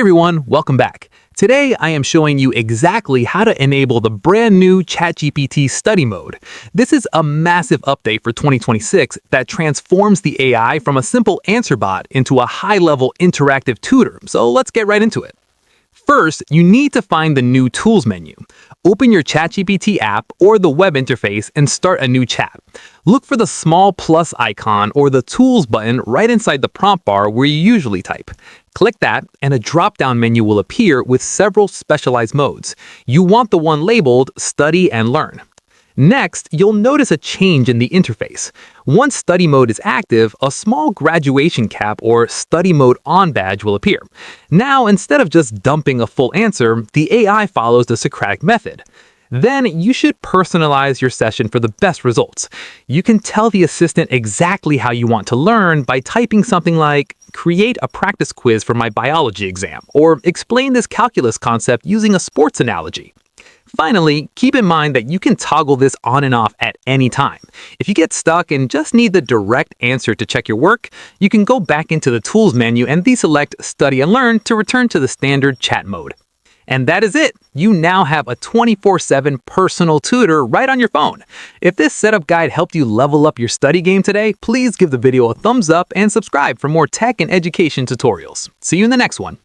everyone, welcome back. Today I am showing you exactly how to enable the brand new ChatGPT study mode. This is a massive update for 2026 that transforms the AI from a simple answer bot into a high-level interactive tutor, so let's get right into it. First, you need to find the new Tools menu. Open your ChatGPT app or the web interface and start a new chat. Look for the small plus icon or the Tools button right inside the prompt bar where you usually type. Click that, and a drop-down menu will appear with several specialized modes. You want the one labeled Study and Learn. Next, you'll notice a change in the interface. Once study mode is active, a small graduation cap or study mode on badge will appear. Now, instead of just dumping a full answer, the AI follows the Socratic method. Then you should personalize your session for the best results. You can tell the assistant exactly how you want to learn by typing something like, "Create a practice quiz for my biology exam," or "Explain this calculus concept using a sports analogy." Finally, keep in mind that you can toggle this on and off at any time. If you get stuck and just need the direct answer to check your work, you can go back into the Tools menu and deselect Study and Learn to return to the standard chat mode. And that is it! You now have a 24/7 personal tutor right on your phone. If this setup guide helped you level up your study game today, please give the video a thumbs up and subscribe for more tech and education tutorials. See you in the next one.